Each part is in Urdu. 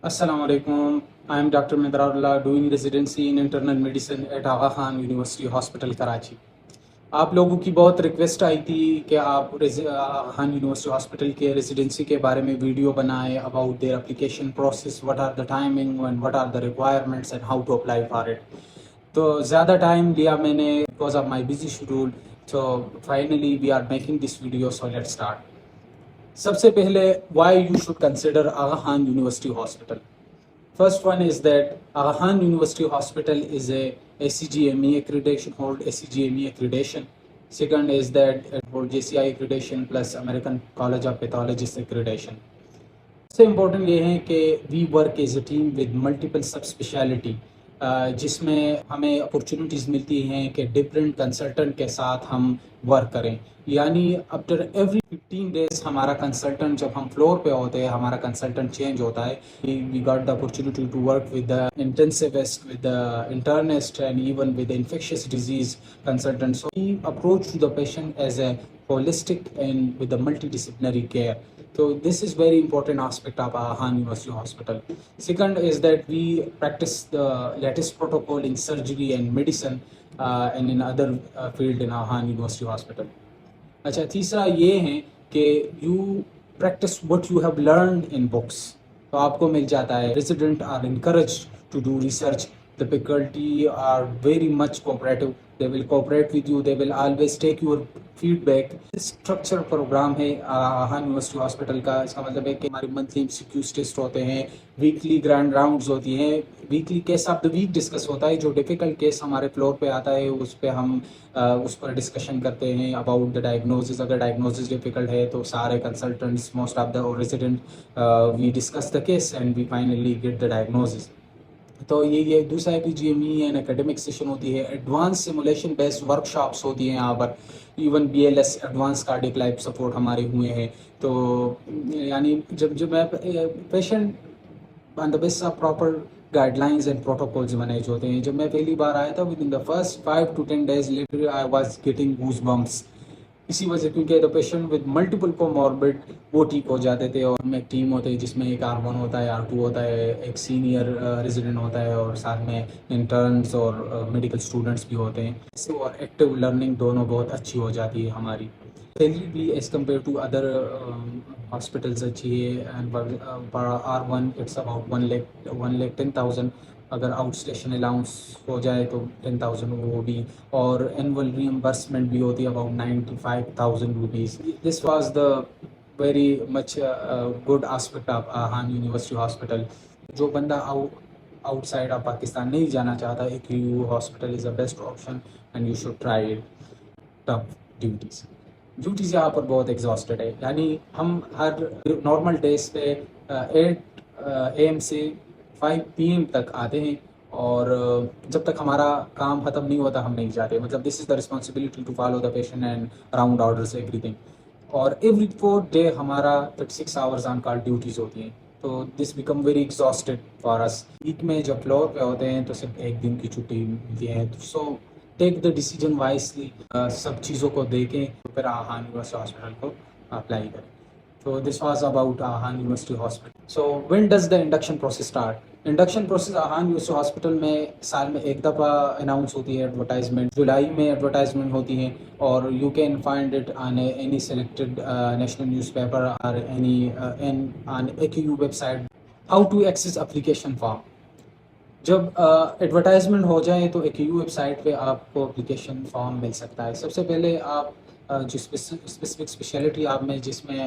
Assalamu alaikum. I am Dr. Medrarullah doing residency in internal medicine at Aga Khan University Hospital, Karachi. آپ لوگوں کی بہت ریکویسٹ آئی تھی کہ آپ آغا خان یونیورسٹی ہاسپٹل کے ریزیڈنسی کے بارے میں ویڈیو بنائیں about their application process, what are the timing and what are the requirements and how to apply for it. تو زیادہ ٹائم لیا میں نے because of my busy schedule. So finally we are making this video, so let start. سب سے پہلے why you should consider Aga Khan University Hospital. First one is that Aga Khan University Hospital is a ACGME accreditation, hold ACGME accreditation. Second is that it hold JCI accreditation plus American College of Pathologists accreditation. سب سے امپورٹنٹ یہ ہے کہ we work as a team with multiple subspecialty, جس میں ہمیں اپرچونیٹیز ملتی ہیں کہ ڈفرینٹ کنسلٹنٹ کے ساتھ ہم ورک کریں. یعنی آفٹر ایوری 15 days ہمارا کنسلٹنٹ، جب ہم فلور پہ ہوتے ہیں ہمارا کنسلٹنٹ چینج ہوتا ہے. We got the opportunity to work with the intensivist, with the internist and even with infectious disease consultant. So we approach to the patient as a holistic and with a multidisciplinary care. So this is very important aspect of Aga Khan University Hospital. Second is that we practice the latest protocol in surgery and medicine and in other field in Aga Khan University Hospital. اچھا، تیسرا یہ ہے کہ you practice what you have learned in books. تو آپ کو مل جاتا ہے. Resident are encouraged to do research. The faculty are very much cooperative. They will cooperate with you. They will always take your feedback. Structure programme Aga Khan Khan University hospital کا. اس کا مطلب ہے کہ ہمارے منتھلی MCQs ٹیسٹ ہوتے ہیں، ویکلی گرینڈ راؤنڈز ہوتی ہیں، weekly case of the week discuss ہوتا ہے. جو ڈیفیکلٹ کیس ہمارے فلور پہ آتا ہے اس پہ ہم اس پر ڈسکشن کرتے ہیں اباؤٹ دا ڈائگنوزز. اگر ڈائگنوزز ڈیفیکلٹ ہے تو سارے consultants, most of the resident, we discuss the case and we finally get the diagnosis. تو یہ دوسرا APGME اینڈ اکیڈمک سیشن ہوتی ہے. Advance simulation based workshops ہوتی ہیں یہاں پر. Even BLS advance cardiac life support ہمارے ہوئے ہیں. تو یعنی جب میں patient on the base of proper guidelines and protocols manage ہوتے ہیں. جب میں پہلی بار آیا تھا with in the first 5 to 10 days later I was getting goose bumps. اسی وجہ کیونکہ the patient with multiple comorbid وہ ٹھیک ہو جاتے تھے. اور ہم ایک ٹیم ہوتے ہے جس میں ایک R1 ہوتا ہے، R2 ہوتا ہے، ایک سینئر ریزیڈنٹ ہوتا ہے اور ساتھ میں انٹرنس اور میڈیکل اسٹوڈنٹس بھی ہوتے ہیں. اور ایکٹیو لرننگ دونوں بہت اچھی ہو جاتی ہے ہماری. سیلری بھی as compare to other hospitals اچھی ہے. R1 it's about 1,10,000. اگر آؤٹ اسٹیشن الاؤنس ہو جائے تو 10,000 وہ بھی، اور اینول ریمبرسمنٹ بھی ہوتی ہے about 95,000 rupees. This was the very much good aspect of Aga Khan University Hospital. جو بندہ آؤٹ سائڈ آف پاکستان نہیں جانا چاہتا، AQU hospital is a best option and you should try it. Tough duties یہاں پر بہت ایگزاسٹڈ ہے. یعنی ہم ہر نارمل ڈیز پہ 8 AM سے 5 PM تک آتے ہیں، اور جب تک ہمارا کام ختم نہیں ہوتا ہم نہیں جاتے. مطلب this is the responsibility to follow the patient and around orders everything. اور ایوری 4th day ہمارا 36 hours آن کال ڈیوٹیز ہوتی ہیں. تو this become very exhausted for us. Week میں جب فلور پہ ہوتے ہیں تو صرف ایک دن کی چھٹی ملتی ہے. سو ٹیک دا ڈیسیجن وائزلی. سب چیزوں کو دیکھیں پھر آغا خان یونیورسٹی ہاسپٹل کو اپلائی کریں. So this was about Aga Khan University Hospital. So when does the induction process start? Induction process Aga Khan University Hospital میں سال میں ایک دفعہ اناؤنس ہوتی ہے ایڈورٹائزمنٹ. جولائی میں ایڈورٹائزمنٹ ہوتی ہے اور you can find it on any selected national newspaper اور any on AQU website. How to access application form. جب ایڈورٹائزمنٹ ہو جائے تو AQU ویب سائٹ پہ آپ کو اپلیکیشن فارم مل سکتا ہے. سب سے پہلے آپ جو اسپیسیفک اسپیشلٹی آپ میں جس میں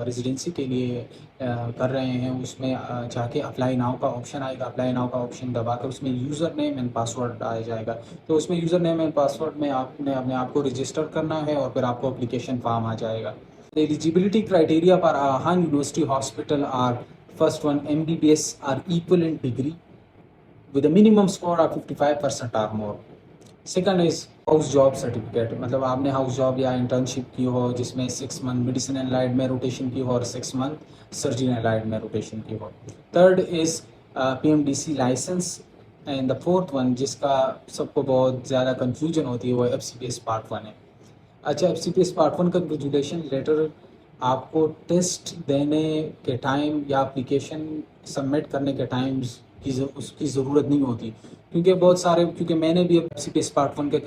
ریزیڈنسی کے لیے کر رہے ہیں اس میں جا کے اپلائی ناؤ کا آپشن آئے گا. اپلائی ناؤ کا آپشن دبا کر اس میں یوزر نیم اینڈ پاسورڈ آیا جائے گا. تو اس میں یوزر نیم اینڈ پاسورڈ میں آپ نے اپنے آپ کو رجسٹر کرنا ہے اور پھر آپ کو اپلیکیشن فارم آ جائے گا. Eligibility criteria for Aga Khan University Hospital are first one MBBS or equivalent degree with a minimum score of 55% or more. Second is house job certificate. مطلب آپ نے ہاؤس جاب یا انٹرنشپ کی ہو جس میں 6 month میڈیسن اینڈ لائٹ میں روٹیشن کی ہو اور 6 month سرجری اینڈ لائٹ میں روٹیشن کی ہو. Third is PMDC licence. And the fourth one جس کا سب کو بہت زیادہ کنفیوژن ہوتی ہے وہ FCPS Part 1 ہے. اچھا، FCPS Part 1 کا گریجویشن لیٹر آپ کو ٹیسٹ دینے کے ٹائم یا اپلیکیشن سبمٹ کرنے کے ٹائم اس کی ضرورت نہیں ہوتی، کیونکہ بہت سارے، کیونکہ میں نے بھی اب سی پی ایس پارٹ 1 کے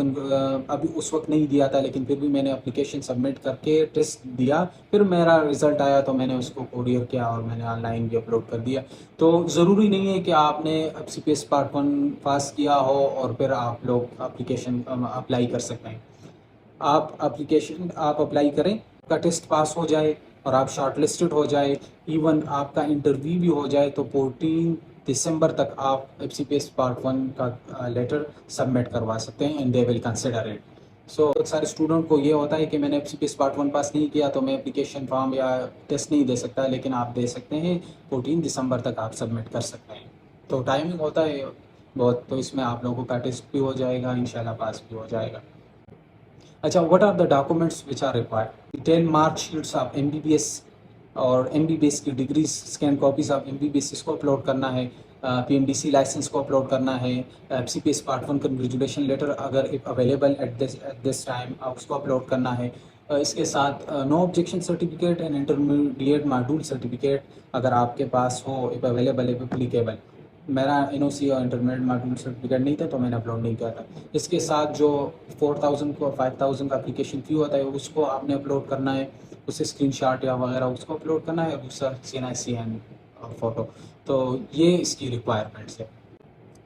ابھی اس وقت نہیں دیا تھا، لیکن پھر بھی میں نے اپلیکیشن سبمٹ کر کے ٹیسٹ دیا، پھر میرا رزلٹ آیا تو میں نے اس کو کوریئر کیا اور میں نے آن لائن بھی اپلوڈ کر دیا. تو ضروری نہیں ہے کہ آپ نے اب سی پی ایس پارٹ 1 پاس کیا ہو اور پھر آپ لوگ اپلیکیشن اپلائی کر سکتے ہیں. آپ اپلائی کریں، آپ کا ٹیسٹ پاس ہو جائے اور آپ شارٹ لسٹڈ ہو جائے، ایون آپ کا انٹرویو بھی ہو جائے، تو 14 دسمبر تک آپ F C P S part 1 کا لیٹر سبمٹ کروا سکتے ہیں، and they will consider it. So بہت سارے اسٹوڈنٹ کو یہ ہوتا ہے کہ میں نے F C P S part 1 پاس نہیں کیا تو میں اپلیکیشن فارم یا ٹیسٹ نہیں دے سکتا، لیکن آپ دے سکتے ہیں، 14 دسمبر تک آپ سبمٹ کر سکتے ہیں. تو ٹائمنگ ہوتا ہے بہت، تو اس میں آپ لوگوں کا ٹیسٹ بھی ہو جائے گا، انشاءاللہ پاس بھی ہو جائے گا. اچھا، what are the documents which are required? Detail mark sheets of M B B S اور ایم بی بی ایس کی degrees, scan copies of M B B S, اس کو اپلوڈ کرنا ہے. P M D C licence کو اپلوڈ کرنا ہے. F C P S part 1 congratulation letter اگر اویلیبل ایٹ دس ٹائم اس کو اپلوڈ کرنا ہے. اس کے ساتھ no objection certificate and intermediate module certificate اگر آپ کے پاس ہو، اویلیبل اپلیکیبل. میرا این او سی اور انٹرمیڈیٹ ماڈیول سرٹیفکیٹ نہیں تھا تو میں نے اپلوڈ نہیں کیا تھا. اس کے ساتھ جو 4000 کو 5000 کا اپلیکیشن فی ہوتا ہے اس کو آپ نے اپلوڈ کرنا ہے، اسے اسکرین شاٹ یا وغیرہ اس کو اپلوڈ کرنا ہے، اور دوسرا CNICN فوٹو. تو یہ اس کی ریکوائرمنٹس ہے.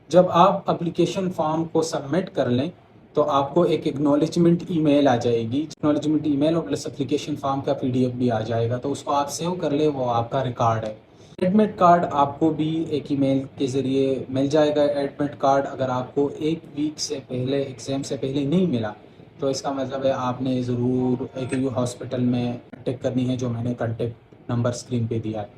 جب آپ اپلیکیشن فارم کو سبمٹ کر لیں تو آپ کو ایک ایکنالجمنٹ ای میل آ جائے گی، ایکنالجمنٹ ای میل اور پلس اپلیکیشن فارم کا PDF بھی آ جائے گا، تو اس کو آپ سیو کر لیں، وہ آپ کا ریکارڈ ہے. ایڈمٹ کارڈ آپ کو بھی ایک ای میل کے ذریعے مل جائے گا. ایڈمٹ کارڈ اگر آپ کو 1 ویک سے پہلے، ایگزام سے پہلے نہیں ملا تو اس کا مطلب ہے آپ نے ضرور AKU ہاسپٹل میں کانٹیکٹ کرنی ہے، جو میں نے کانٹیکٹ نمبر اسکرین پہ دیا ہے.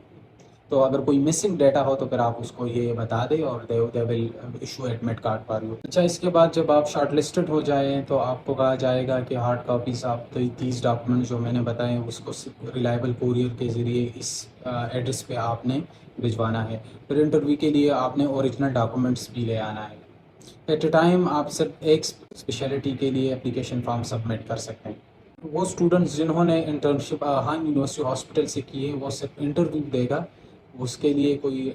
تو اگر کوئی مسنگ ڈیٹا ہو تو پھر آپ اس کو یہ بتا دیں اور they will issue admit card for you. اچھا، اس کے بعد جب آپ شارٹ لسٹڈ ہو جائیں تو آپ کو کہا جائے گا کہ ہارڈ کاپیز آپ 30 ڈاکومنٹ جو میں نے بتائے اس کو ریلائبل کوریئر کے ذریعے اس ایڈریس پہ آپ نے بھجوانا ہے. پھر انٹرویو کے لیے آپ نے اوریجنل ڈاکومنٹس بھی لے آنا ہے. ایٹ اے ٹائم آپ صرف ایک اسپیشلٹی کے لیے اپلیکیشن فارم سبمٹ کر سکتے ہیں. وہ اسٹوڈنٹس جنہوں نے انٹرنشپ خان یونیورسٹی ہاسپٹل سے کی ہے وہ صرف انٹرویو دے گا، اس کے لیے کوئی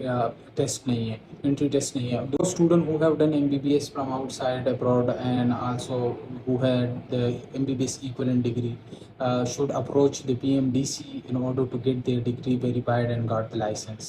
ٹیسٹ نہیں ہے، انٹری ٹیسٹ نہیں ہے. دو student who have done MBBS from outside abroad and also who had the MBBS equivalent degree should approach the PMDC in order to get their degree verified and got the license.